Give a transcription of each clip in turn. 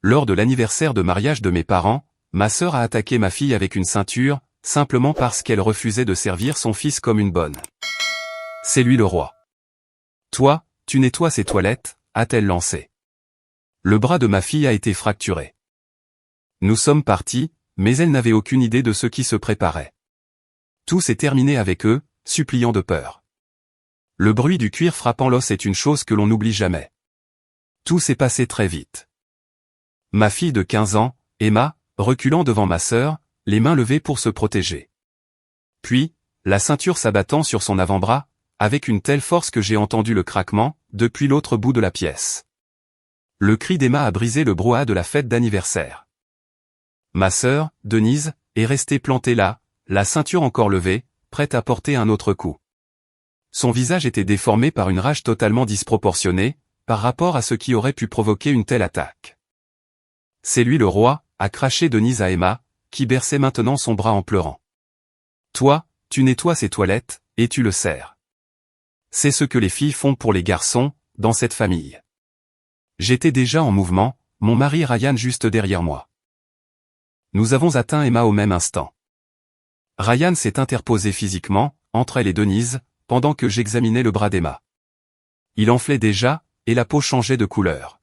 Lors de l'anniversaire de mariage de mes parents, ma sœur a attaqué ma fille avec une ceinture, simplement parce qu'elle refusait de servir son fils comme une bonne. C'est lui le roi. Toi, tu nettoies ses toilettes, a-t-elle lancé. Le bras de ma fille a été fracturé. Nous sommes partis, mais elle n'avait aucune idée de ce qui se préparait. Tout s'est terminé avec eux, suppliant de peur. Le bruit du cuir frappant l'os est une chose que l'on n'oublie jamais. Tout s'est passé très vite. Ma fille de 15 ans, Emma, reculant devant ma sœur, les mains levées pour se protéger. Puis, la ceinture s'abattant sur son avant-bras, avec une telle force que j'ai entendu le craquement, depuis l'autre bout de la pièce. Le cri d'Emma a brisé le brouhaha de la fête d'anniversaire. Ma sœur, Denise, est restée plantée là, la ceinture encore levée, prête à porter un autre coup. Son visage était déformé par une rage totalement disproportionnée, par rapport à ce qui aurait pu provoquer une telle attaque. C'est lui le roi, a craché Denise à Emma, qui berçait maintenant son bras en pleurant. Toi, tu nettoies ses toilettes, et tu le sers. C'est ce que les filles font pour les garçons, dans cette famille. J'étais déjà en mouvement, mon mari Ryan juste derrière moi. Nous avons atteint Emma au même instant. Ryan s'est interposé physiquement, entre elle et Denise, pendant que j'examinais le bras d'Emma. Il enflait déjà, et la peau changeait de couleur.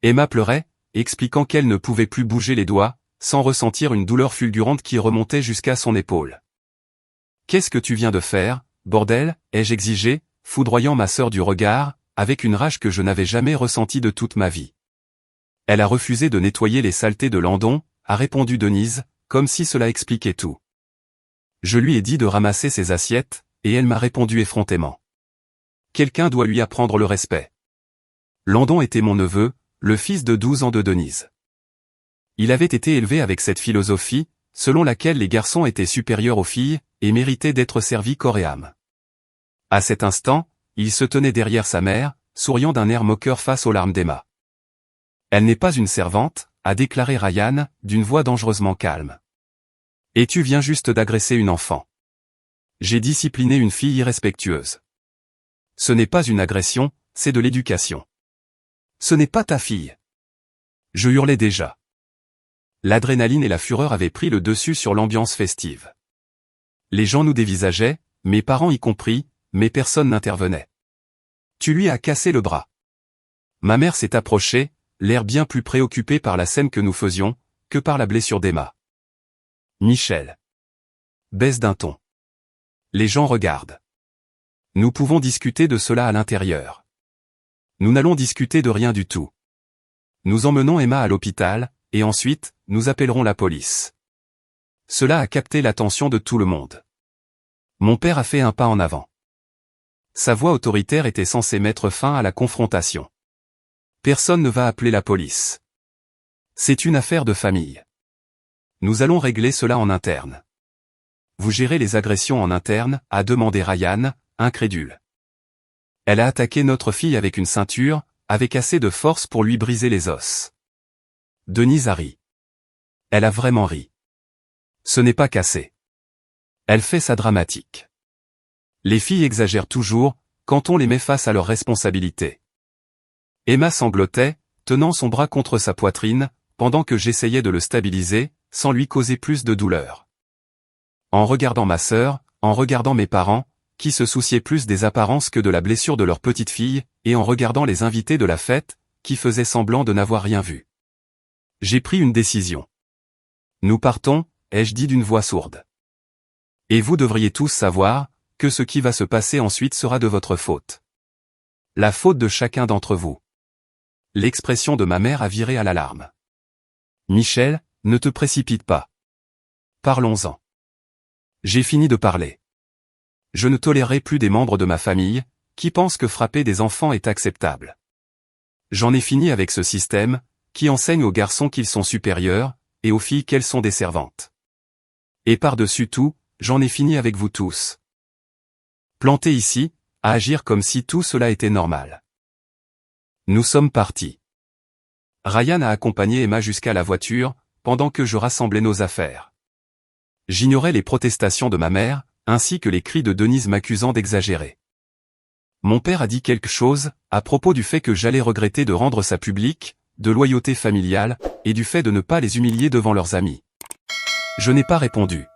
Emma pleurait, expliquant qu'elle ne pouvait plus bouger les doigts, sans ressentir une douleur fulgurante qui remontait jusqu'à son épaule. « Qu'est-ce que tu viens de faire, bordel ?» ai-je exigé, foudroyant ma sœur du regard, avec une rage que je n'avais jamais ressentie de toute ma vie. Elle a refusé de nettoyer les saletés de Landon, a répondu Denise, comme si cela expliquait tout. Je lui ai dit de ramasser ses assiettes, et elle m'a répondu effrontément. Quelqu'un doit lui apprendre le respect. Landon était mon neveu, le fils de 12 ans de Denise. Il avait été élevé avec cette philosophie, selon laquelle les garçons étaient supérieurs aux filles, et méritaient d'être servis corps et âme. À cet instant, il se tenait derrière sa mère, souriant d'un air moqueur face aux larmes d'Emma. Elle n'est pas une servante, a déclaré Ryan, d'une voix dangereusement calme. Et tu viens juste d'agresser une enfant. J'ai discipliné une fille irrespectueuse. Ce n'est pas une agression, c'est de l'éducation. Ce n'est pas ta fille. Je hurlais déjà. L'adrénaline et la fureur avaient pris le dessus sur l'ambiance festive. Les gens nous dévisageaient, mes parents y compris, mais personne n'intervenait. Tu lui as cassé le bras. Ma mère s'est approchée, l'air bien plus préoccupé par la scène que nous faisions, que par la blessure d'Emma. Michel. Baisse d'un ton. Les gens regardent. Nous pouvons discuter de cela à l'intérieur. Nous n'allons discuter de rien du tout. Nous emmenons Emma à l'hôpital, et ensuite, nous appellerons la police. Cela a capté l'attention de tout le monde. Mon père a fait un pas en avant. Sa voix autoritaire était censée mettre fin à la confrontation. Personne ne va appeler la police. C'est une affaire de famille. Nous allons régler cela en interne. Vous gérez les agressions en interne, a demandé Ryan, incrédule. Elle a attaqué notre fille avec une ceinture, avec assez de force pour lui briser les os. Denise a ri. Elle a vraiment ri. Ce n'est pas cassé. Elle fait sa dramatique. Les filles exagèrent toujours, quand on les met face à leurs responsabilités. Emma sanglotait, tenant son bras contre sa poitrine, pendant que j'essayais de le stabiliser, sans lui causer plus de douleur. En regardant ma sœur, en regardant mes parents, qui se souciaient plus des apparences que de la blessure de leur petite fille, et en regardant les invités de la fête, qui faisaient semblant de n'avoir rien vu. J'ai pris une décision. Nous partons, ai-je dit d'une voix sourde. Et vous devriez tous savoir, que ce qui va se passer ensuite sera de votre faute. La faute de chacun d'entre vous. L'expression de ma mère a viré à l'alarme. Michel, ne te précipite pas. Parlons-en. J'ai fini de parler. Je ne tolérerai plus des membres de ma famille, qui pensent que frapper des enfants est acceptable. J'en ai fini avec ce système, qui enseigne aux garçons qu'ils sont supérieurs, et aux filles qu'elles sont des servantes. Et par-dessus tout, j'en ai fini avec vous tous. Plantés ici, à agir comme si tout cela était normal. Nous sommes partis. Ryan a accompagné Emma jusqu'à la voiture, pendant que je rassemblais nos affaires. J'ignorais les protestations de ma mère, ainsi que les cris de Denise m'accusant d'exagérer. Mon père a dit quelque chose, à propos du fait que j'allais regretter de rendre ça public, de loyauté familiale, et du fait de ne pas les humilier devant leurs amis. Je n'ai pas répondu.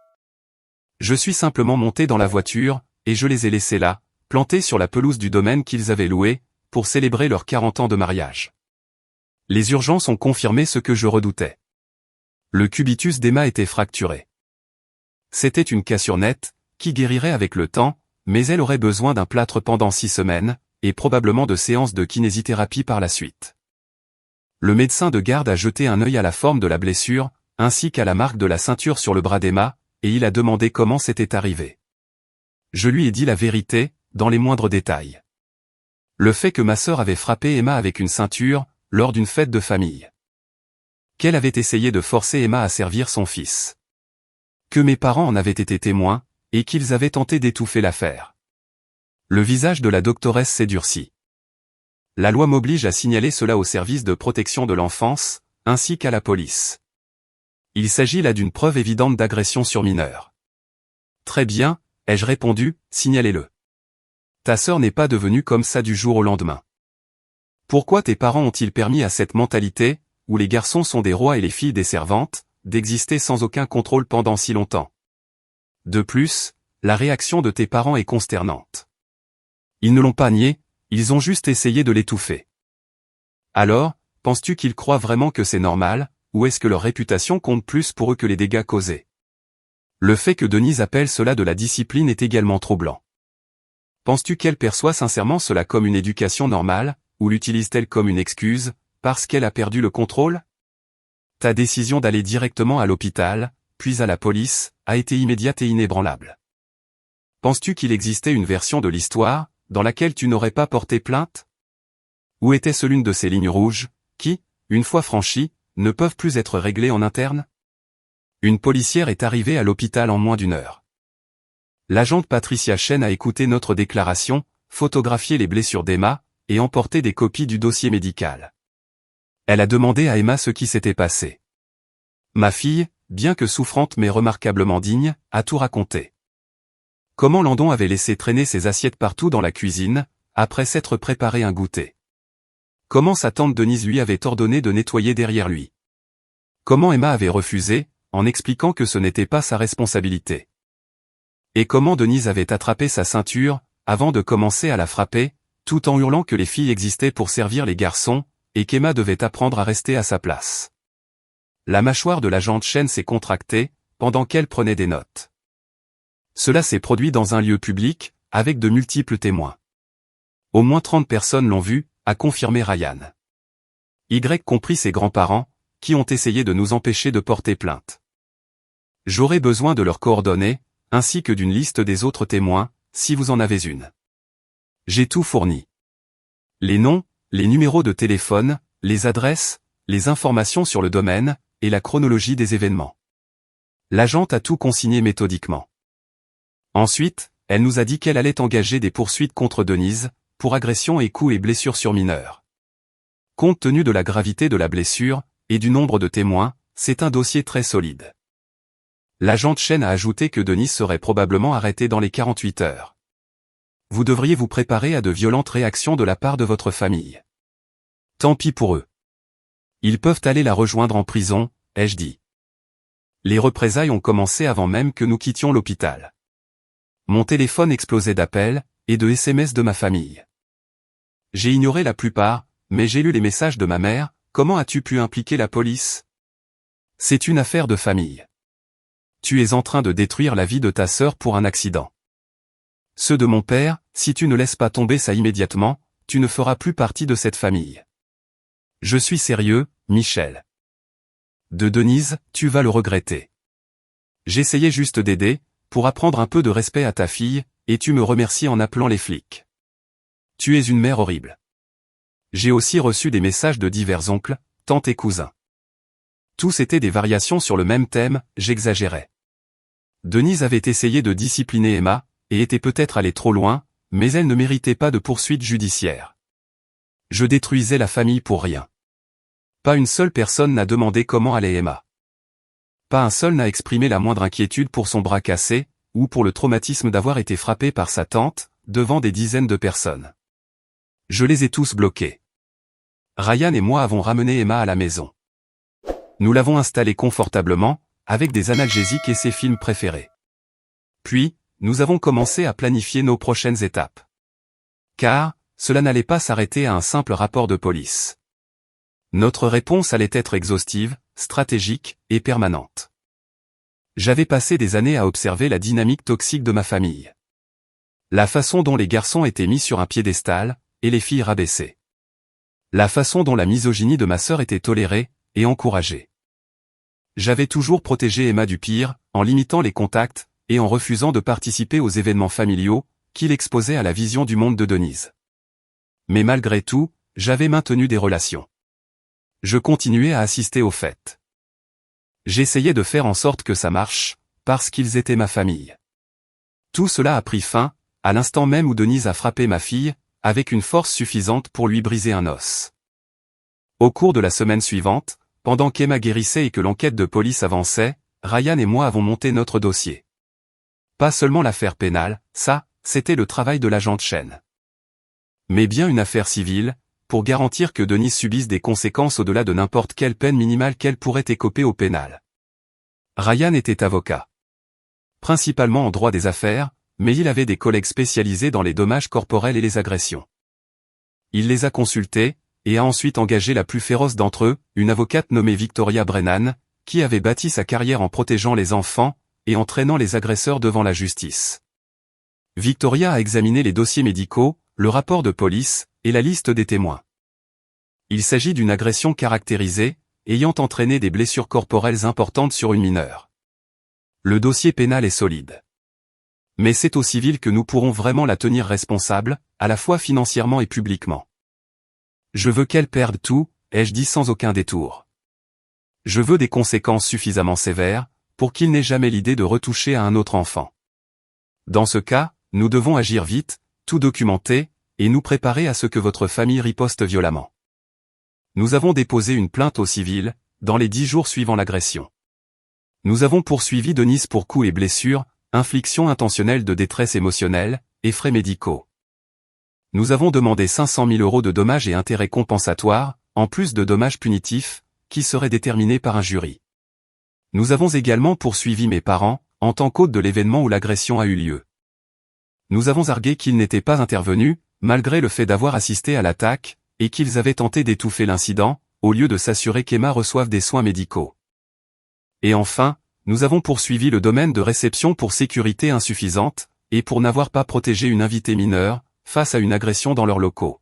Je suis simplement monté dans la voiture, et je les ai laissés là, plantés sur la pelouse du domaine qu'ils avaient loué, pour célébrer leurs 40 ans de mariage. Les urgences ont confirmé ce que je redoutais. Le cubitus d'Emma était fracturé. C'était une cassure nette, qui guérirait avec le temps, mais elle aurait besoin d'un plâtre pendant 6 semaines, et probablement de séances de kinésithérapie par la suite. Le médecin de garde a jeté un œil à la forme de la blessure, ainsi qu'à la marque de la ceinture sur le bras d'Emma, et il a demandé comment c'était arrivé. Je lui ai dit la vérité, dans les moindres détails. Le fait que ma sœur avait frappé Emma avec une ceinture, lors d'une fête de famille. Qu'elle avait essayé de forcer Emma à servir son fils. Que mes parents en avaient été témoins, et qu'ils avaient tenté d'étouffer l'affaire. Le visage de la doctoresse s'est durci. La loi m'oblige à signaler cela au service de protection de l'enfance, ainsi qu'à la police. Il s'agit là d'une preuve évidente d'agression sur mineur. Très bien, ai-je répondu, signalez-le. Ta sœur n'est pas devenue comme ça du jour au lendemain. Pourquoi tes parents ont-ils permis à cette mentalité, où les garçons sont des rois et les filles des servantes, d'exister sans aucun contrôle pendant si longtemps? De plus, la réaction de tes parents est consternante. Ils ne l'ont pas nié, ils ont juste essayé de l'étouffer. Alors, penses-tu qu'ils croient vraiment que c'est normal, ou est-ce que leur réputation compte plus pour eux que les dégâts causés? Le fait que Denise appelle cela de la discipline est également troublant. Penses-tu qu'elle perçoit sincèrement cela comme une éducation normale, ou l'utilise-t-elle comme une excuse, parce qu'elle a perdu le contrôle? Ta décision d'aller directement à l'hôpital, puis à la police, a été immédiate et inébranlable. Penses-tu qu'il existait une version de l'histoire, dans laquelle tu n'aurais pas porté plainte? Ou était-ce l'une de ces lignes rouges, qui, une fois franchies, ne peuvent plus être réglées en interne? Une policière est arrivée à l'hôpital en moins d'1 heure. L'agente Patricia Chen a écouté notre déclaration, photographié les blessures d'Emma, et emporté des copies du dossier médical. Elle a demandé à Emma ce qui s'était passé. Ma fille, bien que souffrante mais remarquablement digne, a tout raconté. Comment Landon avait laissé traîner ses assiettes partout dans la cuisine, après s'être préparé un goûter. Comment sa tante Denise lui avait ordonné de nettoyer derrière lui. Comment Emma avait refusé, en expliquant que ce n'était pas sa responsabilité. Et comment Denise avait attrapé sa ceinture, avant de commencer à la frapper, tout en hurlant que les filles existaient pour servir les garçons, et qu'Emma devait apprendre à rester à sa place. La mâchoire de l'agente Chen s'est contractée, pendant qu'elle prenait des notes. Cela s'est produit dans un lieu public, avec de multiples témoins. Au moins 30 personnes l'ont vu, a confirmé Ryan. Y compris ses grands-parents, qui ont essayé de nous empêcher de porter plainte. J'aurai besoin de leurs coordonnées, ainsi que d'une liste des autres témoins, si vous en avez une. J'ai tout fourni. Les noms, les numéros de téléphone, les adresses, les informations sur le domaine, et la chronologie des événements. L'agente a tout consigné méthodiquement. Ensuite, elle nous a dit qu'elle allait engager des poursuites contre Denise, pour agression et coups et blessures sur mineurs. Compte tenu de la gravité de la blessure, et du nombre de témoins, c'est un dossier très solide. L'agente Chen a ajouté que Denise serait probablement arrêtée dans les 48 heures. Vous devriez vous préparer à de violentes réactions de la part de votre famille. Tant pis pour eux. Ils peuvent aller la rejoindre en prison, ai-je dit. Les représailles ont commencé avant même que nous quittions l'hôpital. Mon téléphone explosait d'appels, et de SMS de ma famille. J'ai ignoré la plupart, mais j'ai lu les messages de ma mère. Comment as-tu pu impliquer la police? C'est une affaire de famille. Tu es en train de détruire la vie de ta sœur pour un accident. Ceux de mon père, si tu ne laisses pas tomber ça immédiatement, tu ne feras plus partie de cette famille. Je suis sérieux, Michel. De Denise, tu vas le regretter. J'essayais juste d'aider, pour apprendre un peu de respect à ta fille, et tu me remercies en appelant les flics. Tu es une mère horrible. J'ai aussi reçu des messages de divers oncles, tantes et cousins. Tous étaient des variations sur le même thème, j'exagérais. Denise avait essayé de discipliner Emma, et était peut-être allée trop loin, mais elle ne méritait pas de poursuite judiciaire. Je détruisais la famille pour rien. Pas une seule personne n'a demandé comment allait Emma. Pas un seul n'a exprimé la moindre inquiétude pour son bras cassé, ou pour le traumatisme d'avoir été frappé par sa tante, devant des dizaines de personnes. Je les ai tous bloqués. Ryan et moi avons ramené Emma à la maison. Nous l'avons installée confortablement, avec des analgésiques et ses films préférés. Puis, nous avons commencé à planifier nos prochaines étapes. Car, cela n'allait pas s'arrêter à un simple rapport de police. Notre réponse allait être exhaustive, stratégique et permanente. J'avais passé des années à observer la dynamique toxique de ma famille. La façon dont les garçons étaient mis sur un piédestal, et les filles rabaissées. La façon dont la misogynie de ma sœur était tolérée, et encouragée. J'avais toujours protégé Emma du pire, en limitant les contacts, et en refusant de participer aux événements familiaux, qui l'exposaient à la vision du monde de Denise. Mais malgré tout, j'avais maintenu des relations. Je continuais à assister aux fêtes. J'essayais de faire en sorte que ça marche, parce qu'ils étaient ma famille. Tout cela a pris fin, à l'instant même où Denise a frappé ma fille, avec une force suffisante pour lui briser un os. Au cours de la semaine suivante, pendant qu'Emma guérissait et que l'enquête de police avançait, Ryan et moi avons monté notre dossier. Pas seulement l'affaire pénale, ça, c'était le travail de l'agent de chaîne. Mais bien une affaire civile, pour garantir que Denise subisse des conséquences au-delà de n'importe quelle peine minimale qu'elle pourrait écoper au pénal. Ryan était avocat. Principalement en droit des affaires, mais il avait des collègues spécialisés dans les dommages corporels et les agressions. Il les a consultés, et a ensuite engagé la plus féroce d'entre eux, une avocate nommée Victoria Brennan, qui avait bâti sa carrière en protégeant les enfants, et en traînant les agresseurs devant la justice. Victoria a examiné les dossiers médicaux, le rapport de police, et la liste des témoins. Il s'agit d'une agression caractérisée, ayant entraîné des blessures corporelles importantes sur une mineure. Le dossier pénal est solide. Mais c'est au civil que nous pourrons vraiment la tenir responsable, à la fois financièrement et publiquement. Je veux qu'elle perde tout, ai-je dit sans aucun détour. Je veux des conséquences suffisamment sévères, pour qu'il n'ait jamais l'idée de retoucher à un autre enfant. Dans ce cas, nous devons agir vite, tout documenter, et nous préparer à ce que votre famille riposte violemment. Nous avons déposé une plainte au civil, dans les 10 jours suivant l'agression. Nous avons poursuivi Denise pour coups et blessures, infliction intentionnelle de détresse émotionnelle, et frais médicaux. Nous avons demandé 500 000 € de dommages et intérêts compensatoires, en plus de dommages punitifs, qui seraient déterminés par un jury. Nous avons également poursuivi mes parents, en tant qu'hôtes de l'événement où l'agression a eu lieu. Nous avons argué qu'ils n'étaient pas intervenus, malgré le fait d'avoir assisté à l'attaque, et qu'ils avaient tenté d'étouffer l'incident, au lieu de s'assurer qu'Emma reçoive des soins médicaux. Et enfin, nous avons poursuivi le domaine de réception pour sécurité insuffisante, et pour n'avoir pas protégé une invitée mineure, face à une agression dans leurs locaux.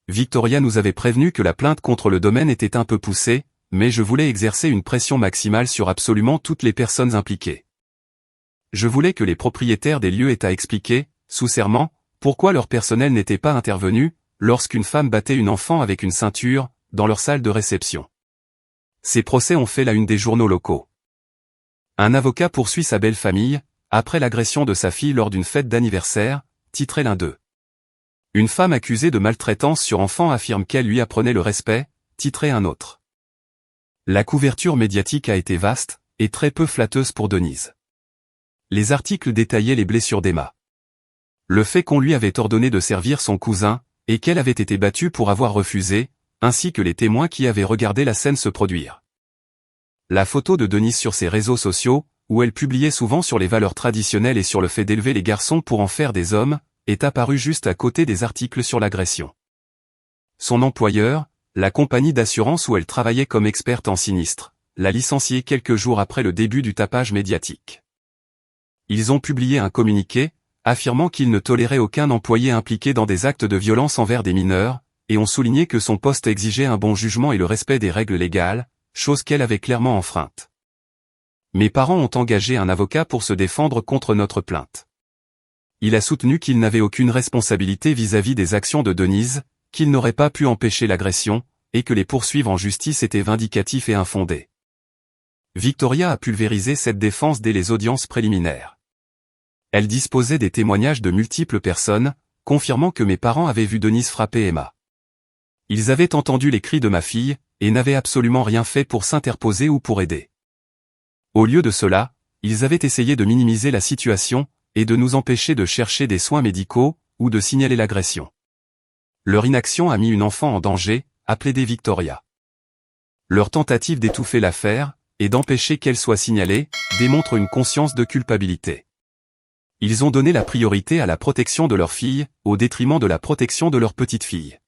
Victoria nous avait prévenu que la plainte contre le domaine était un peu poussée, mais je voulais exercer une pression maximale sur absolument toutes les personnes impliquées. Je voulais que les propriétaires des lieux aient à expliquer, sous serment, pourquoi leur personnel n'était pas intervenu, lorsqu'une femme battait une enfant avec une ceinture, dans leur salle de réception. Ces procès ont fait la une des journaux locaux. Un avocat poursuit sa belle famille, après l'agression de sa fille lors d'une fête d'anniversaire, titré l'un d'eux. Une femme accusée de maltraitance sur enfant affirme qu'elle lui apprenait le respect, titré un autre. La couverture médiatique a été vaste, et très peu flatteuse pour Denise. Les articles détaillaient les blessures d'Emma. Le fait qu'on lui avait ordonné de servir son cousin, et qu'elle avait été battue pour avoir refusé, ainsi que les témoins qui avaient regardé la scène se produire. La photo de Denise sur ses réseaux sociaux, où elle publiait souvent sur les valeurs traditionnelles et sur le fait d'élever les garçons pour en faire des hommes, est apparue juste à côté des articles sur l'agression. Son employeur, la compagnie d'assurance où elle travaillait comme experte en sinistre, l'a licenciée quelques jours après le début du tapage médiatique. Ils ont publié un communiqué, affirmant qu'ils ne toléraient aucun employé impliqué dans des actes de violence envers des mineurs, et ont souligné que son poste exigeait un bon jugement et le respect des règles légales, chose qu'elle avait clairement enfreinte. Mes parents ont engagé un avocat pour se défendre contre notre plainte. Il a soutenu qu'il n'avait aucune responsabilité vis-à-vis des actions de Denise, qu'il n'aurait pas pu empêcher l'agression, et que les poursuivre en justice étaient vindicatifs et infondés. Victoria a pulvérisé cette défense dès les audiences préliminaires. Elle disposait des témoignages de multiples personnes, confirmant que mes parents avaient vu Denise frapper Emma. Ils avaient entendu les cris de ma fille, et n'avaient absolument rien fait pour s'interposer ou pour aider. Au lieu de cela, ils avaient essayé de minimiser la situation, et de nous empêcher de chercher des soins médicaux, ou de signaler l'agression. Leur inaction a mis une enfant en danger, a plaidé Victoria. Leur tentative d'étouffer l'affaire, et d'empêcher qu'elle soit signalée, démontre une conscience de culpabilité. Ils ont donné la priorité à la protection de leur fille, au détriment de la protection de leur petite fille.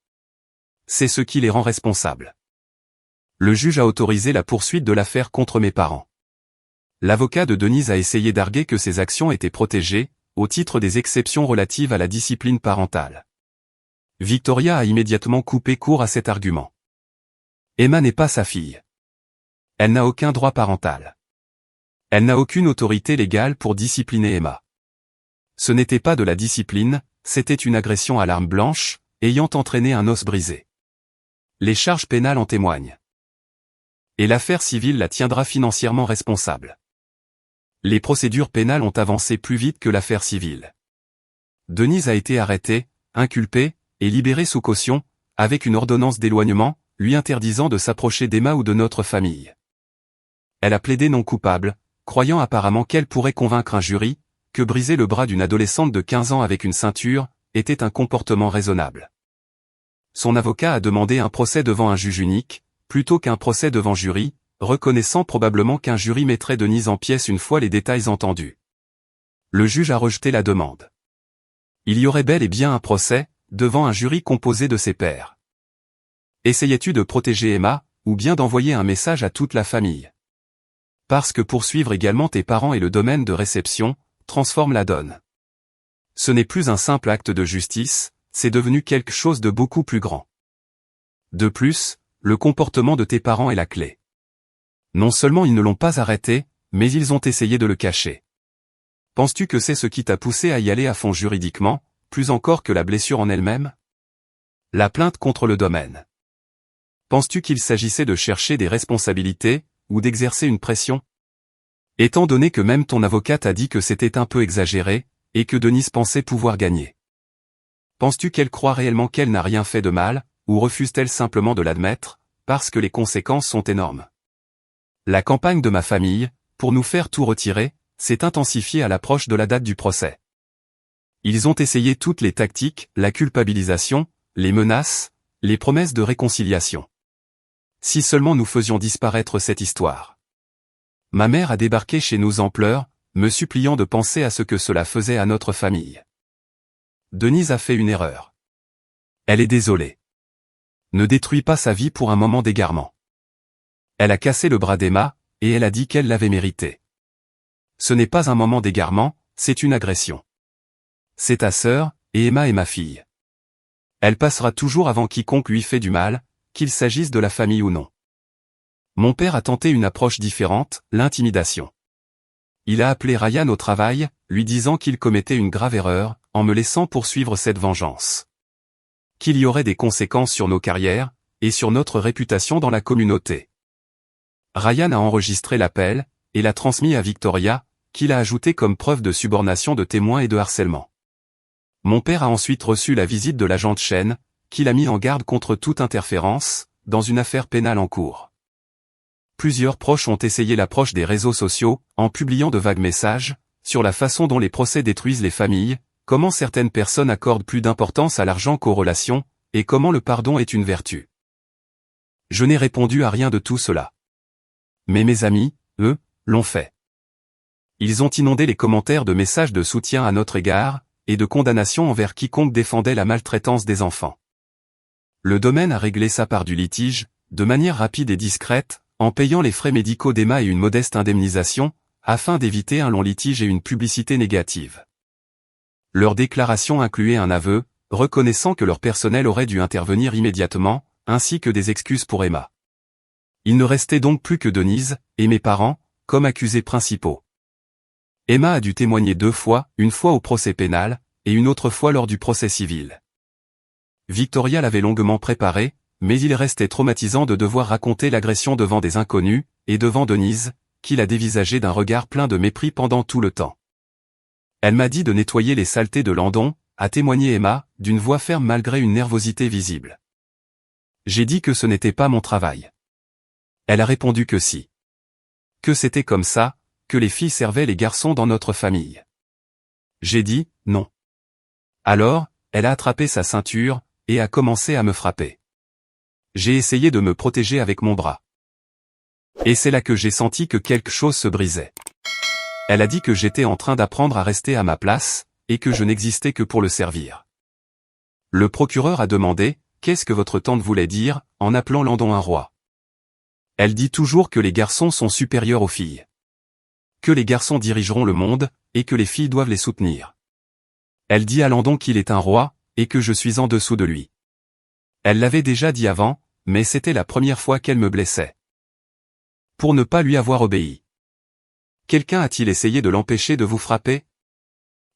C'est ce qui les rend responsables. Le juge a autorisé la poursuite de l'affaire contre mes parents. L'avocat de Denise a essayé d'arguer que ses actions étaient protégées, au titre des exceptions relatives à la discipline parentale. Victoria a immédiatement coupé court à cet argument. Emma n'est pas sa fille. Elle n'a aucun droit parental. Elle n'a aucune autorité légale pour discipliner Emma. Ce n'était pas de la discipline, c'était une agression à l'arme blanche, ayant entraîné un os brisé. Les charges pénales en témoignent. Et l'affaire civile la tiendra financièrement responsable. Les procédures pénales ont avancé plus vite que l'affaire civile. Denise a été arrêtée, inculpée, et libérée sous caution, avec une ordonnance d'éloignement, lui interdisant de s'approcher d'Emma ou de notre famille. Elle a plaidé non coupable, croyant apparemment qu'elle pourrait convaincre un jury, que briser le bras d'une adolescente de 15 ans avec une ceinture, était un comportement raisonnable. Son avocat a demandé un procès devant un juge unique, plutôt qu'un procès devant jury, reconnaissant probablement qu'un jury mettrait Denise en pièces une fois les détails entendus. Le juge a rejeté la demande. Il y aurait bel et bien un procès, devant un jury composé de ses pairs. Essayais-tu de protéger Emma, ou bien d'envoyer un message à toute la famille? Parce que poursuivre également tes parents et le domaine de réception, transforme la donne. Ce n'est plus un simple acte de justice, c'est devenu quelque chose de beaucoup plus grand. De plus, le comportement de tes parents est la clé. Non seulement ils ne l'ont pas arrêté, mais ils ont essayé de le cacher. Penses-tu que c'est ce qui t'a poussé à y aller à fond juridiquement, plus encore que la blessure en elle-même? La plainte contre le domaine. Penses-tu qu'il s'agissait de chercher des responsabilités, ou d'exercer une pression? Étant donné que même ton avocate a dit que c'était un peu exagéré, et que Denise pensait pouvoir gagner. Penses-tu qu'elle croit réellement qu'elle n'a rien fait de mal, ou refuse-t-elle simplement de l'admettre, parce que les conséquences sont énormes? La campagne de ma famille, pour nous faire tout retirer, s'est intensifiée à l'approche de la date du procès. Ils ont essayé toutes les tactiques, la culpabilisation, les menaces, les promesses de réconciliation. Si seulement nous faisions disparaître cette histoire. Ma mère a débarqué chez nous en pleurs, me suppliant de penser à ce que cela faisait à notre famille. Denise a fait une erreur. Elle est désolée. Ne détruis pas sa vie pour un moment d'égarement. Elle a cassé le bras d'Emma, et elle a dit qu'elle l'avait mérité. Ce n'est pas un moment d'égarement, c'est une agression. C'est ta sœur, et Emma est ma fille. Elle passera toujours avant quiconque lui fait du mal, qu'il s'agisse de la famille ou non. Mon père a tenté une approche différente, l'intimidation. Il a appelé Ryan au travail, lui disant qu'il commettait une grave erreur, en me laissant poursuivre cette vengeance. Qu'il y aurait des conséquences sur nos carrières, et sur notre réputation dans la communauté. Ryan a enregistré l'appel, et l'a transmis à Victoria, qui l'a ajouté comme preuve de subornation de témoins et de harcèlement. Mon père a ensuite reçu la visite de l'agent de Chen, qui l'a mis en garde contre toute interférence, dans une affaire pénale en cours. Plusieurs proches ont essayé l'approche des réseaux sociaux, en publiant de vagues messages, sur la façon dont les procès détruisent les familles, comment certaines personnes accordent plus d'importance à l'argent qu'aux relations, et comment le pardon est une vertu. Je n'ai répondu à rien de tout cela. Mais mes amis, eux, l'ont fait. Ils ont inondé les commentaires de messages de soutien à notre égard, et de condamnation envers quiconque défendait la maltraitance des enfants. Le domaine a réglé sa part du litige, de manière rapide et discrète, en payant les frais médicaux d'Emma et une modeste indemnisation, afin d'éviter un long litige et une publicité négative. Leur déclaration incluait un aveu, reconnaissant que leur personnel aurait dû intervenir immédiatement, ainsi que des excuses pour Emma. Il ne restait donc plus que Denise, et mes parents, comme accusés principaux. Emma a dû témoigner 2 fois, une fois au procès pénal, et une autre fois lors du procès civil. Victoria l'avait longuement préparé, mais il restait traumatisant de devoir raconter l'agression devant des inconnus, et devant Denise, qui l'a dévisagée d'un regard plein de mépris pendant tout le temps. Elle m'a dit de nettoyer les saletés de Landon, a témoigné Emma, d'une voix ferme malgré une nervosité visible. J'ai dit que ce n'était pas mon travail. Elle a répondu que si. Que c'était comme ça, que les filles servaient les garçons dans notre famille. J'ai dit, non. Alors, elle a attrapé sa ceinture, et a commencé à me frapper. J'ai essayé de me protéger avec mon bras. Et c'est là que j'ai senti que quelque chose se brisait. Elle a dit que j'étais en train d'apprendre à rester à ma place, et que je n'existais que pour le servir. Le procureur a demandé, qu'est-ce que votre tante voulait dire, en appelant Landon un roi? Elle dit toujours que les garçons sont supérieurs aux filles. Que les garçons dirigeront le monde, et que les filles doivent les soutenir. Elle dit à Landon qu'il est un roi, et que je suis en dessous de lui. Elle l'avait déjà dit avant, mais c'était la première fois qu'elle me blessait. Pour ne pas lui avoir obéi. Quelqu'un a-t-il essayé de l'empêcher de vous frapper?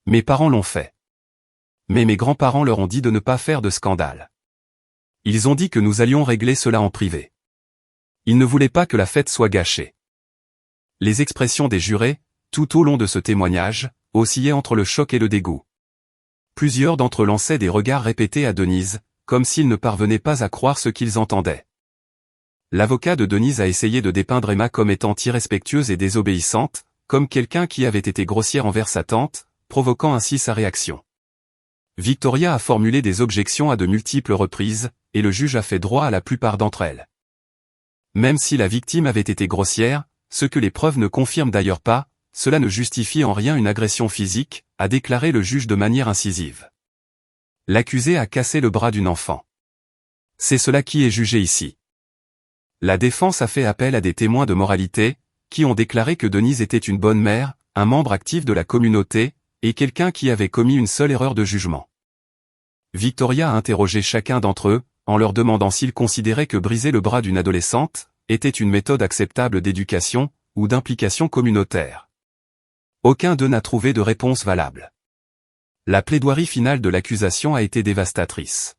Mes parents l'ont fait. Mais mes grands-parents leur ont dit de ne pas faire de scandale. Ils ont dit que nous allions régler cela en privé. Ils ne voulaient pas que la fête soit gâchée. Les expressions des jurés, tout au long de ce témoignage, oscillaient entre le choc et le dégoût. Plusieurs d'entre eux lançaient des regards répétés à Denise, comme s'ils ne parvenaient pas à croire ce qu'ils entendaient. L'avocat de Denise a essayé de dépeindre Emma comme étant irrespectueuse et désobéissante, comme quelqu'un qui avait été grossière envers sa tante, provoquant ainsi sa réaction. Victoria a formulé des objections à de multiples reprises, et le juge a fait droit à la plupart d'entre elles. Même si la victime avait été grossière, ce que les preuves ne confirment d'ailleurs pas, cela ne justifie en rien une agression physique, a déclaré le juge de manière incisive. L'accusé a cassé le bras d'une enfant. C'est cela qui est jugé ici. La défense a fait appel à des témoins de moralité, qui ont déclaré que Denise était une bonne mère, un membre actif de la communauté, et quelqu'un qui avait commis une seule erreur de jugement. Victoria a interrogé chacun d'entre eux, en leur demandant s'ils considéraient que briser le bras d'une adolescente était une méthode acceptable d'éducation ou d'implication communautaire. Aucun d'eux n'a trouvé de réponse valable. La plaidoirie finale de l'accusation a été dévastatrice.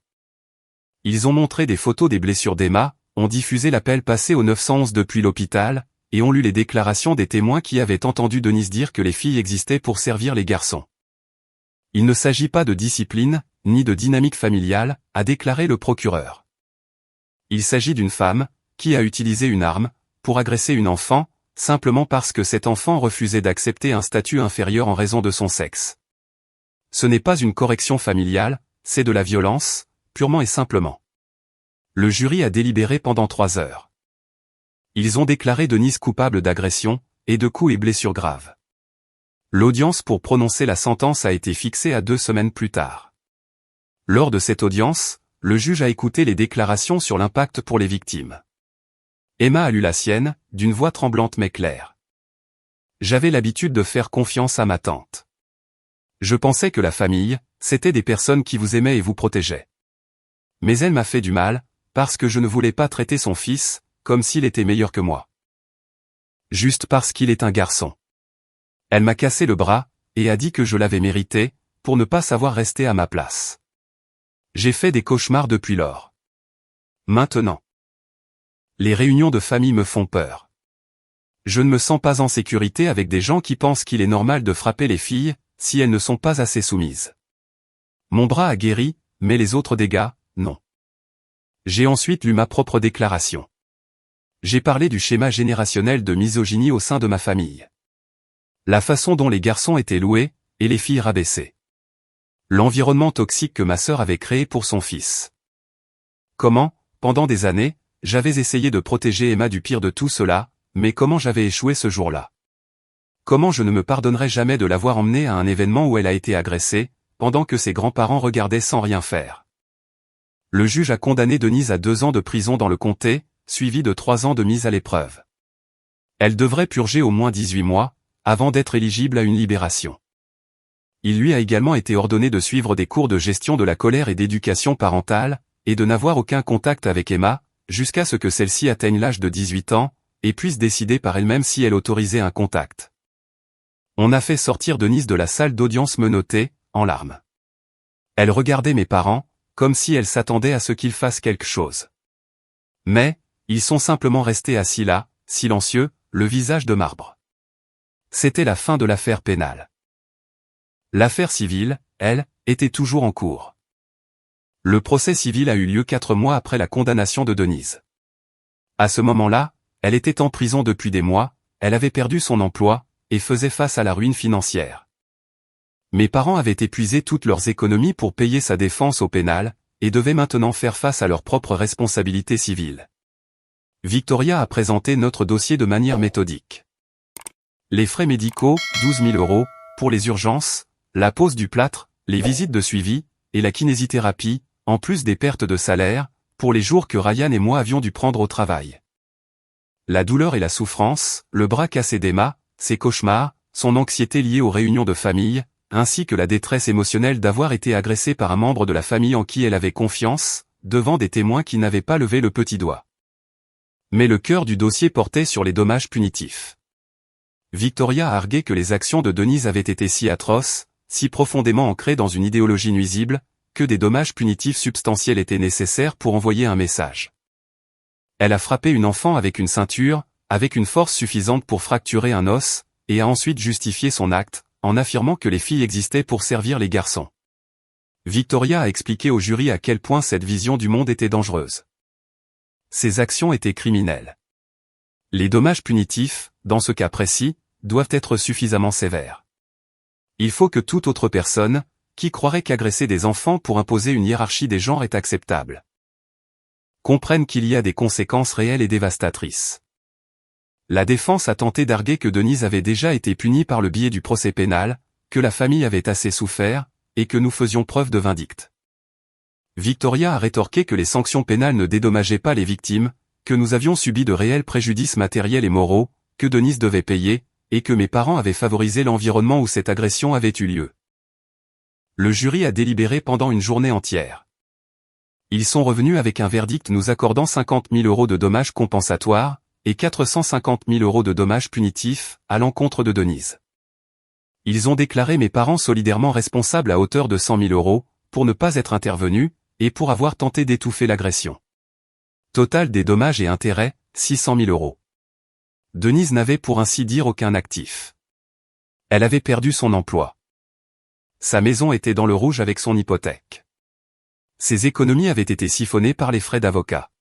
Ils ont montré des photos des blessures d'Emma, ont diffusé l'appel passé au 911 depuis l'hôpital, et ont lu les déclarations des témoins qui avaient entendu Denise dire que les filles existaient pour servir les garçons. Il ne s'agit pas de discipline, ni de dynamique familiale, a déclaré le procureur. Il s'agit d'une femme, qui a utilisé une arme, pour agresser une enfant, simplement parce que cet enfant refusait d'accepter un statut inférieur en raison de son sexe. Ce n'est pas une correction familiale, c'est de la violence, purement et simplement. Le jury a délibéré pendant 3 heures. Ils ont déclaré Denise coupable d'agression, et de coups et blessures graves. L'audience pour prononcer la sentence a été fixée à 2 semaines plus tard. Lors de cette audience, le juge a écouté les déclarations sur l'impact pour les victimes. Emma a lu la sienne, d'une voix tremblante mais claire. J'avais l'habitude de faire confiance à ma tante. Je pensais que la famille, c'était des personnes qui vous aimaient et vous protégeaient. Mais elle m'a fait du mal, parce que je ne voulais pas traiter son fils, comme s'il était meilleur que moi. Juste parce qu'il est un garçon. Elle m'a cassé le bras, et a dit que je l'avais mérité, pour ne pas savoir rester à ma place. J'ai fait des cauchemars depuis lors. Maintenant. Les réunions de famille me font peur. Je ne me sens pas en sécurité avec des gens qui pensent qu'il est normal de frapper les filles, si elles ne sont pas assez soumises. Mon bras a guéri, mais les autres dégâts, non. J'ai ensuite lu ma propre déclaration. J'ai parlé du schéma générationnel de misogynie au sein de ma famille. La façon dont les garçons étaient loués, et les filles rabaissées. L'environnement toxique que ma sœur avait créé pour son fils. Comment, pendant des années, j'avais essayé de protéger Emma du pire de tout cela, mais comment j'avais échoué ce jour-là. Comment je ne me pardonnerai jamais de l'avoir emmenée à un événement où elle a été agressée, pendant que ses grands-parents regardaient sans rien faire. Le juge a condamné Denise à 2 ans de prison dans le comté, suivi de 3 ans de mise à l'épreuve. Elle devrait purger au moins 18 mois, avant d'être éligible à une libération. Il lui a également été ordonné de suivre des cours de gestion de la colère et d'éducation parentale, et de n'avoir aucun contact avec Emma, jusqu'à ce que celle-ci atteigne l'âge de 18 ans, et puisse décider par elle-même si elle autorisait un contact. On a fait sortir Denise de la salle d'audience menottée, en larmes. Elle regardait mes parents, comme si elle s'attendait à ce qu'ils fassent quelque chose. Mais, ils sont simplement restés assis là, silencieux, le visage de marbre. C'était la fin de l'affaire pénale. L'affaire civile, elle, était toujours en cours. Le procès civil a eu lieu 4 mois après la condamnation de Denise. À ce moment-là, elle était en prison depuis des mois, elle avait perdu son emploi, et faisait face à la ruine financière. Mes parents avaient épuisé toutes leurs économies pour payer sa défense au pénal, et devaient maintenant faire face à leurs propres responsabilités civiles. Victoria a présenté notre dossier de manière méthodique. Les frais médicaux, 12 000 €, pour les urgences, la pose du plâtre, les visites de suivi, et la kinésithérapie, en plus des pertes de salaire, pour les jours que Ryan et moi avions dû prendre au travail. La douleur et la souffrance, le bras cassé d'Emma, ses cauchemars, son anxiété liée aux réunions de famille, ainsi que la détresse émotionnelle d'avoir été agressée par un membre de la famille en qui elle avait confiance, devant des témoins qui n'avaient pas levé le petit doigt. Mais le cœur du dossier portait sur les dommages punitifs. Victoria a argué que les actions de Denise avaient été si atroces, si profondément ancrées dans une idéologie nuisible, que des dommages punitifs substantiels étaient nécessaires pour envoyer un message. Elle a frappé une enfant avec une ceinture, avec une force suffisante pour fracturer un os, et a ensuite justifié son acte, en affirmant que les filles existaient pour servir les garçons. Victoria a expliqué au jury à quel point cette vision du monde était dangereuse. Ces actions étaient criminelles. Les dommages punitifs, dans ce cas précis, doivent être suffisamment sévères. Il faut que toute autre personne, qui croirait qu'agresser des enfants pour imposer une hiérarchie des genres est acceptable, comprenne qu'il y a des conséquences réelles et dévastatrices. La défense a tenté d'arguer que Denise avait déjà été punie par le biais du procès pénal, que la famille avait assez souffert, et que nous faisions preuve de vindicte. Victoria a rétorqué que les sanctions pénales ne dédommageaient pas les victimes, que nous avions subi de réels préjudices matériels et moraux, que Denise devait payer, et que mes parents avaient favorisé l'environnement où cette agression avait eu lieu. Le jury a délibéré pendant une journée entière. Ils sont revenus avec un verdict nous accordant 50 000 € de dommages compensatoires, et 450 000 € de dommages punitifs, à l'encontre de Denise. Ils ont déclaré mes parents solidairement responsables à hauteur de 100 000 €, pour ne pas être intervenus, et pour avoir tenté d'étouffer l'agression. Total des dommages et intérêts, 600 000 €. Denise n'avait pour ainsi dire aucun actif. Elle avait perdu son emploi. Sa maison était dans le rouge avec son hypothèque. Ses économies avaient été siphonnées par les frais d'avocat.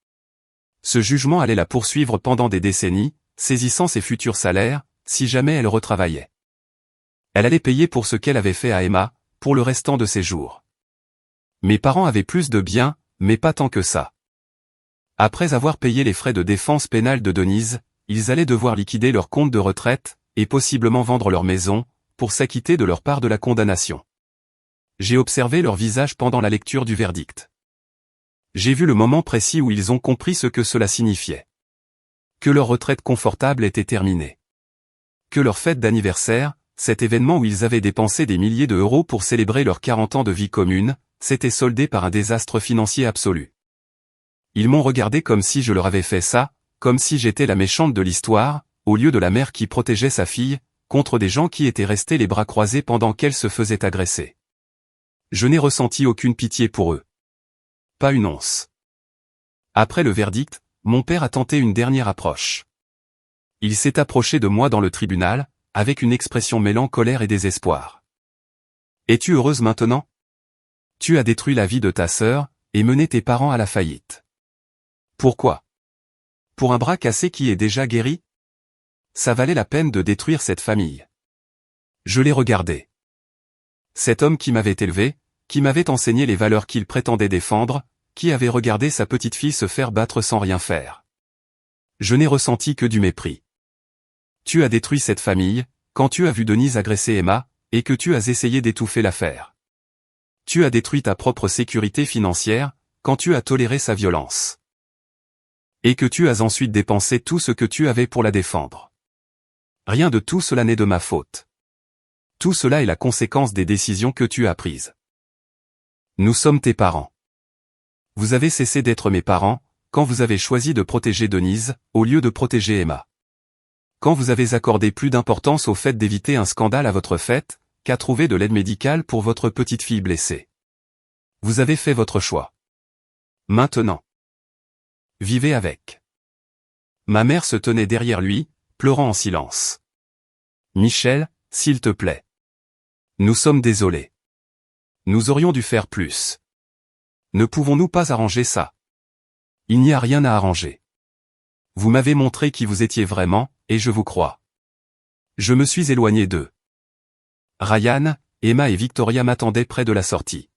Ce jugement allait la poursuivre pendant des décennies, saisissant ses futurs salaires, si jamais elle retravaillait. Elle allait payer pour ce qu'elle avait fait à Emma, pour le restant de ses jours. Mes parents avaient plus de biens, mais pas tant que ça. Après avoir payé les frais de défense pénale de Denise, ils allaient devoir liquider leur compte de retraite, et possiblement vendre leur maison, pour s'acquitter de leur part de la condamnation. J'ai observé leur visage pendant la lecture du verdict. J'ai vu le moment précis où ils ont compris ce que cela signifiait. Que leur retraite confortable était terminée. Que leur fête d'anniversaire, cet événement où ils avaient dépensé des milliers de euros pour célébrer leurs 40 ans de vie commune, s'était soldé par un désastre financier absolu. Ils m'ont regardé comme si je leur avais fait ça, comme si j'étais la méchante de l'histoire, au lieu de la mère qui protégeait sa fille, contre des gens qui étaient restés les bras croisés pendant qu'elle se faisait agresser. Je n'ai ressenti aucune pitié pour eux. Pas une once. Après le verdict, mon père a tenté une dernière approche. Il s'est approché de moi dans le tribunal, avec une expression mêlant colère et désespoir. « Es-tu heureuse maintenant ? Tu as détruit la vie de ta sœur, et mené tes parents à la faillite. Pourquoi ? Pour un bras cassé qui est déjà guéri ? Ça valait la peine de détruire cette famille. » Je l'ai regardé. Cet homme qui m'avait élevé, qui m'avait enseigné les valeurs qu'il prétendait défendre, qui avait regardé sa petite fille se faire battre sans rien faire. Je n'ai ressenti que du mépris. Tu as détruit cette famille, quand tu as vu Denise agresser Emma, et que tu as essayé d'étouffer l'affaire. Tu as détruit ta propre sécurité financière, quand tu as toléré sa violence. Et que tu as ensuite dépensé tout ce que tu avais pour la défendre. Rien de tout cela n'est de ma faute. Tout cela est la conséquence des décisions que tu as prises. Nous sommes tes parents. Vous avez cessé d'être mes parents, quand vous avez choisi de protéger Denise, au lieu de protéger Emma. Quand vous avez accordé plus d'importance au fait d'éviter un scandale à votre fête, qu'à trouver de l'aide médicale pour votre petite fille blessée. Vous avez fait votre choix. Maintenant. Vivez avec. Ma mère se tenait derrière lui, pleurant en silence. Michel, s'il te plaît. Nous sommes désolés. Nous aurions dû faire plus. Ne pouvons-nous pas arranger ça ? Il n'y a rien à arranger. Vous m'avez montré qui vous étiez vraiment, et je vous crois. Je me suis éloigné d'eux. Ryan, Emma et Victoria m'attendaient près de la sortie.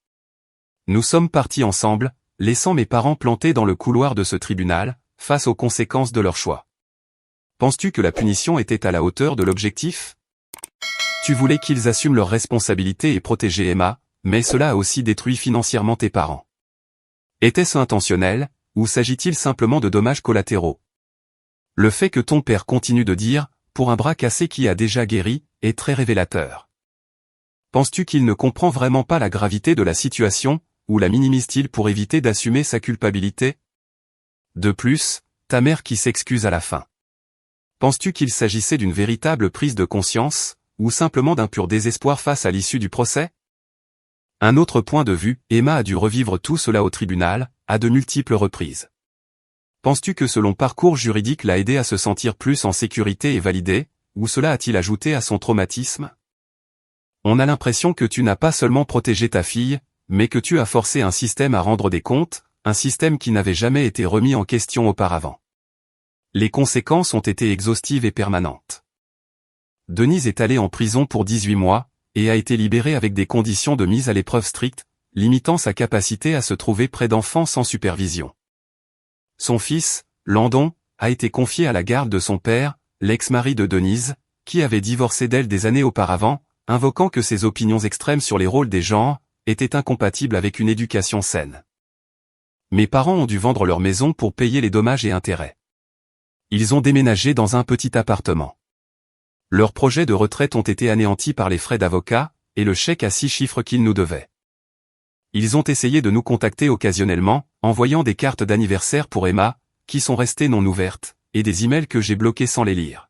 Nous sommes partis ensemble, laissant mes parents plantés dans le couloir de ce tribunal, face aux conséquences de leur choix. Penses-tu que la punition était à la hauteur de l'objectif? Tu voulais qu'ils assument leurs responsabilités et protéger Emma, mais cela a aussi détruit financièrement tes parents. Était-ce intentionnel, ou s'agit-il simplement de dommages collatéraux? Le fait que ton père continue de dire, pour un bras cassé qui a déjà guéri, est très révélateur. Penses-tu qu'il ne comprend vraiment pas la gravité de la situation, ou la minimise-t-il pour éviter d'assumer sa culpabilité? De plus, ta mère qui s'excuse à la fin. Penses-tu qu'il s'agissait d'une véritable prise de conscience, ou simplement d'un pur désespoir face à l'issue du procès? Un autre point de vue, Emma a dû revivre tout cela au tribunal, à de multiples reprises. Penses-tu que ce long parcours juridique l'a aidé à se sentir plus en sécurité et validée, ou cela a-t-il ajouté à son traumatisme? On a l'impression que tu n'as pas seulement protégé ta fille, mais que tu as forcé un système à rendre des comptes, un système qui n'avait jamais été remis en question auparavant. Les conséquences ont été exhaustives et permanentes. Denise est allée en prison pour 18 mois, et a été libérée avec des conditions de mise à l'épreuve strictes, limitant sa capacité à se trouver près d'enfants sans supervision. Son fils, Landon, a été confié à la garde de son père, l'ex-mari de Denise, qui avait divorcé d'elle des années auparavant, invoquant que ses opinions extrêmes sur les rôles des genres étaient incompatibles avec une éducation saine. Mes parents ont dû vendre leur maison pour payer les dommages et intérêts. Ils ont déménagé dans un petit appartement. Leurs projets de retraite ont été anéantis par les frais d'avocat, et le chèque à 6 chiffres qu'ils nous devaient. Ils ont essayé de nous contacter occasionnellement, envoyant des cartes d'anniversaire pour Emma, qui sont restées non ouvertes, et des emails que j'ai bloqués sans les lire.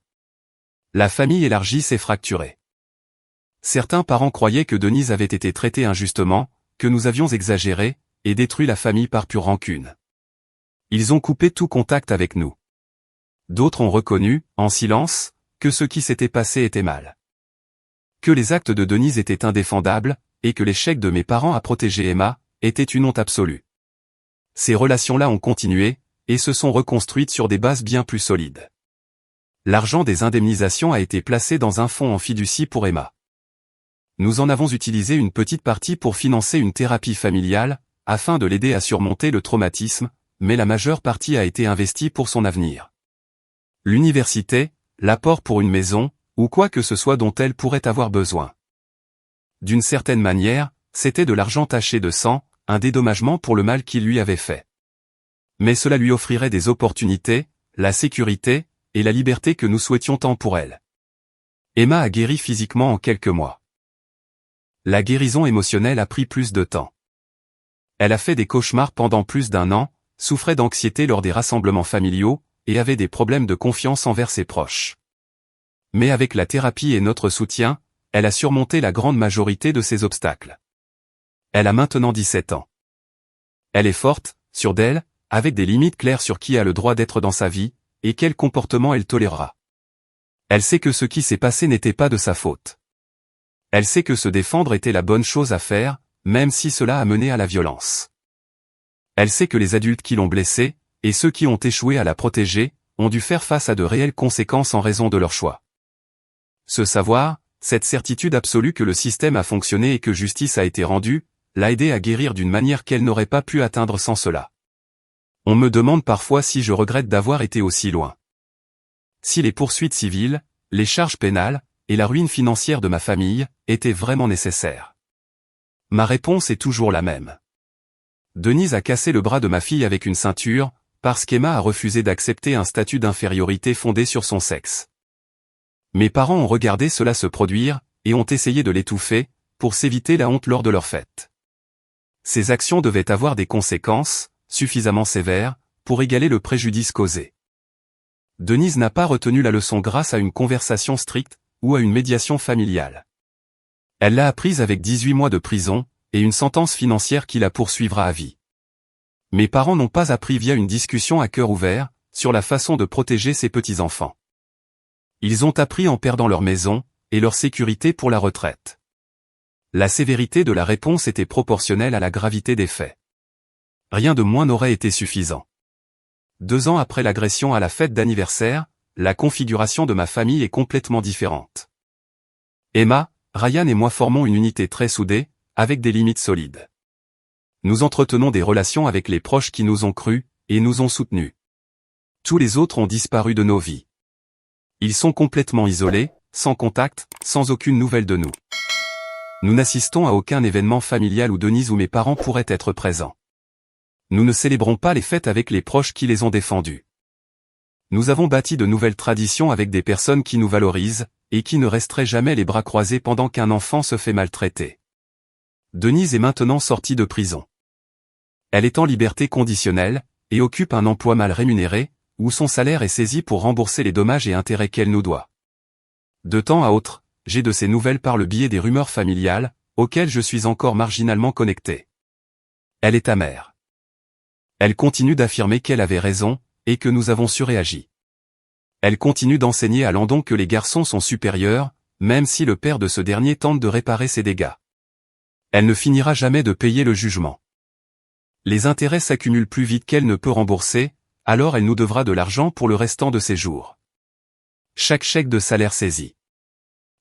La famille élargie s'est fracturée. Certains parents croyaient que Denise avait été traitée injustement, que nous avions exagéré, et détruit la famille par pure rancune. Ils ont coupé tout contact avec nous. D'autres ont reconnu, en silence, que ce qui s'était passé était mal. Que les actes de Denise étaient indéfendables, et que l'échec de mes parents à protéger Emma était une honte absolue. Ces relations-là ont continué, et se sont reconstruites sur des bases bien plus solides. L'argent des indemnisations a été placé dans un fonds en fiducie pour Emma. Nous en avons utilisé une petite partie pour financer une thérapie familiale, afin de l'aider à surmonter le traumatisme, mais la majeure partie a été investie pour son avenir. L'université, l'apport pour une maison, ou quoi que ce soit dont elle pourrait avoir besoin. D'une certaine manière, c'était de l'argent taché de sang, un dédommagement pour le mal qu'il lui avait fait. Mais cela lui offrirait des opportunités, la sécurité, et la liberté que nous souhaitions tant pour elle. Emma a guéri physiquement en quelques mois. La guérison émotionnelle a pris plus de temps. Elle a fait des cauchemars pendant plus d'1 an, souffrait d'anxiété lors des rassemblements familiaux, et avait des problèmes de confiance envers ses proches. Mais avec la thérapie et notre soutien, elle a surmonté la grande majorité de ces obstacles. Elle a maintenant 17 ans. Elle est forte, sûre d'elle, avec des limites claires sur qui a le droit d'être dans sa vie, et quel comportement elle tolérera. Elle sait que ce qui s'est passé n'était pas de sa faute. Elle sait que se défendre était la bonne chose à faire, même si cela a mené à la violence. Elle sait que les adultes qui l'ont blessée, et ceux qui ont échoué à la protéger, ont dû faire face à de réelles conséquences en raison de leur choix. Ce savoir, cette certitude absolue que le système a fonctionné et que justice a été rendue, l'a aidée à guérir d'une manière qu'elle n'aurait pas pu atteindre sans cela. On me demande parfois si je regrette d'avoir été aussi loin. Si les poursuites civiles, les charges pénales, et la ruine financière de ma famille, étaient vraiment nécessaires. Ma réponse est toujours la même. Denise a cassé le bras de ma fille avec une ceinture, parce qu'Emma a refusé d'accepter un statut d'infériorité fondé sur son sexe. Mes parents ont regardé cela se produire, et ont essayé de l'étouffer, pour s'éviter la honte lors de leur fête. Ces actions devaient avoir des conséquences, suffisamment sévères, pour égaler le préjudice causé. Denise n'a pas retenu la leçon grâce à une conversation stricte, ou à une médiation familiale. Elle l'a apprise avec 18 mois de prison, et une sentence financière qui la poursuivra à vie. Mes parents n'ont pas appris via une discussion à cœur ouvert, sur la façon de protéger ses petits-enfants. Ils ont appris en perdant leur maison, et leur sécurité pour la retraite. La sévérité de la réponse était proportionnelle à la gravité des faits. Rien de moins n'aurait été suffisant. 2 ans après l'agression à la fête d'anniversaire, la configuration de ma famille est complètement différente. Emma, Ryan et moi formons une unité très soudée, avec des limites solides. Nous entretenons des relations avec les proches qui nous ont cru, et nous ont soutenus. Tous les autres ont disparu de nos vies. Ils sont complètement isolés, sans contact, sans aucune nouvelle de nous. Nous n'assistons à aucun événement familial où Denise ou mes parents pourraient être présents. Nous ne célébrons pas les fêtes avec les proches qui les ont défendus. Nous avons bâti de nouvelles traditions avec des personnes qui nous valorisent, et qui ne resteraient jamais les bras croisés pendant qu'un enfant se fait maltraiter. Denise est maintenant sortie de prison. Elle est en liberté conditionnelle, et occupe un emploi mal rémunéré, où son salaire est saisi pour rembourser les dommages et intérêts qu'elle nous doit. De temps à autre, j'ai de ses nouvelles par le biais des rumeurs familiales, auxquelles je suis encore marginalement connecté. Elle est amère. Elle continue d'affirmer qu'elle avait raison, et que nous avons surréagi. Elle continue d'enseigner à Landon que les garçons sont supérieurs, même si le père de ce dernier tente de réparer ses dégâts. Elle ne finira jamais de payer le jugement. Les intérêts s'accumulent plus vite qu'elle ne peut rembourser, alors elle nous devra de l'argent pour le restant de ses jours. Chaque chèque de salaire saisi.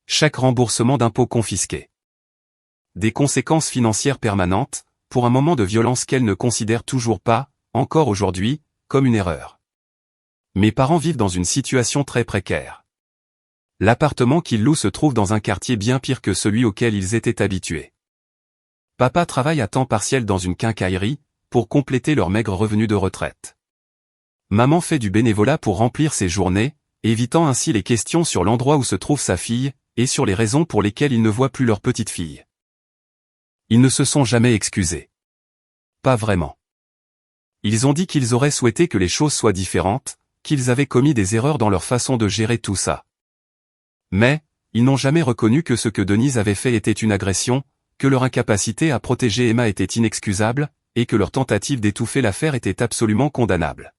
Chaque remboursement d'impôts confisqué. Des conséquences financières permanentes, pour un moment de violence qu'elle ne considère toujours pas, encore aujourd'hui, comme une erreur. Mes parents vivent dans une situation très précaire. L'appartement qu'ils louent se trouve dans un quartier bien pire que celui auquel ils étaient habitués. Papa travaille à temps partiel dans une quincaillerie, pour compléter leurs maigres revenus de retraite. Maman fait du bénévolat pour remplir ses journées, évitant ainsi les questions sur l'endroit où se trouve sa fille, et sur les raisons pour lesquelles ils ne voient plus leur petite fille. Ils ne se sont jamais excusés. Pas vraiment. Ils ont dit qu'ils auraient souhaité que les choses soient différentes, qu'ils avaient commis des erreurs dans leur façon de gérer tout ça. Mais, ils n'ont jamais reconnu que ce que Denise avait fait était une agression, que leur incapacité à protéger Emma était inexcusable, et que leur tentative d'étouffer l'affaire était absolument condamnable.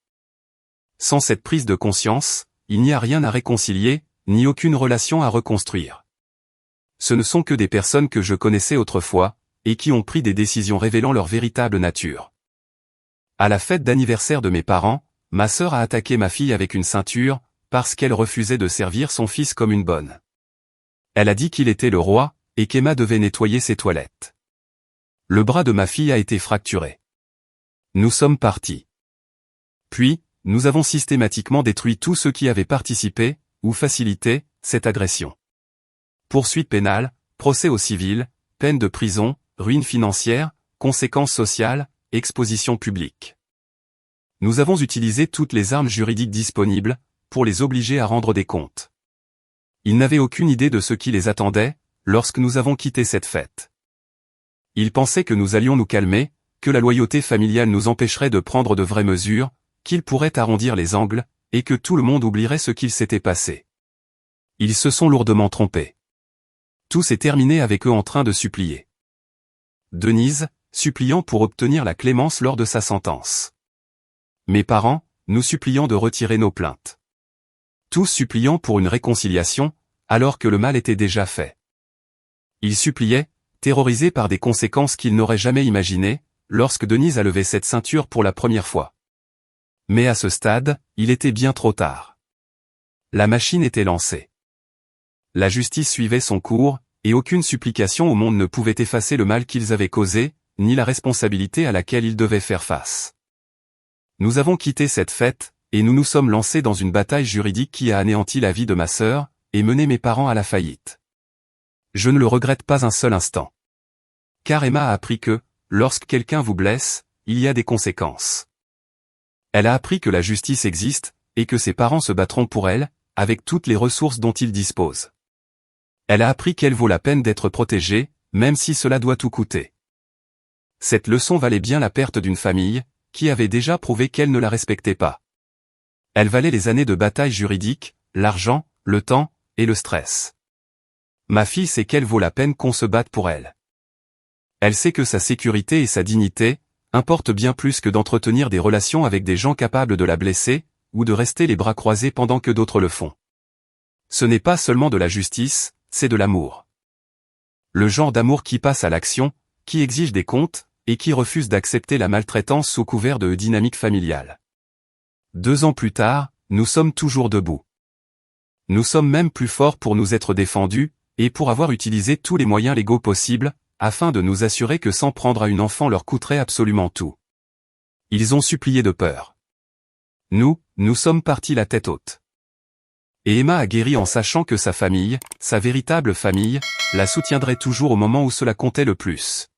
Sans cette prise de conscience, il n'y a rien à réconcilier, ni aucune relation à reconstruire. Ce ne sont que des personnes que je connaissais autrefois, et qui ont pris des décisions révélant leur véritable nature. À la fête d'anniversaire de mes parents, ma sœur a attaqué ma fille avec une ceinture, parce qu'elle refusait de servir son fils comme une bonne. Elle a dit qu'il était le roi, et qu'Emma devait nettoyer ses toilettes. Le bras de ma fille a été fracturé. Nous sommes partis. Puis, nous avons systématiquement détruit tous ceux qui avaient participé, ou facilité, cette agression. Poursuite pénale, procès au civil, peine de prison, ruine financière, conséquences sociales, exposition publique. Nous avons utilisé toutes les armes juridiques disponibles, pour les obliger à rendre des comptes. Ils n'avaient aucune idée de ce qui les attendait, lorsque nous avons quitté cette fête. Ils pensaient que nous allions nous calmer, que la loyauté familiale nous empêcherait de prendre de vraies mesures, qu'ils pourraient arrondir les angles, et que tout le monde oublierait ce qu'il s'était passé. Ils se sont lourdement trompés. Tout s'est terminé avec eux en train de supplier. Denise, suppliant pour obtenir la clémence lors de sa sentence. Mes parents, nous suppliant de retirer nos plaintes. Tous suppliant pour une réconciliation, alors que le mal était déjà fait. Ils suppliaient, terrorisés par des conséquences qu'ils n'auraient jamais imaginées, lorsque Denise a levé cette ceinture pour la première fois. Mais à ce stade, il était bien trop tard. La machine était lancée. La justice suivait son cours, et aucune supplication au monde ne pouvait effacer le mal qu'ils avaient causé, ni la responsabilité à laquelle ils devaient faire face. Nous avons quitté cette fête, et nous nous sommes lancés dans une bataille juridique qui a anéanti la vie de ma sœur, et mené mes parents à la faillite. Je ne le regrette pas un seul instant. Car Emma a appris que, lorsque quelqu'un vous blesse, il y a des conséquences. Elle a appris que la justice existe, et que ses parents se battront pour elle, avec toutes les ressources dont ils disposent. Elle a appris qu'elle vaut la peine d'être protégée, même si cela doit tout coûter. Cette leçon valait bien la perte d'une famille, qui avait déjà prouvé qu'elle ne la respectait pas. Elle valait les années de bataille juridique, l'argent, le temps, et le stress. Ma fille sait qu'elle vaut la peine qu'on se batte pour elle. Elle sait que sa sécurité et sa dignité importent bien plus que d'entretenir des relations avec des gens capables de la blesser, ou de rester les bras croisés pendant que d'autres le font. Ce n'est pas seulement de la justice, c'est de l'amour. Le genre d'amour qui passe à l'action, qui exige des comptes, et qui refuse d'accepter la maltraitance sous couvert de dynamique familiale. 2 ans plus tard, nous sommes toujours debout. Nous sommes même plus forts pour nous être défendus, et pour avoir utilisé tous les moyens légaux possibles, afin de nous assurer que s'en prendre à une enfant leur coûterait absolument tout. Ils ont supplié de peur. Nous sommes partis la tête haute. Et Emma a guéri en sachant que sa famille, sa véritable famille, la soutiendrait toujours au moment où cela comptait le plus.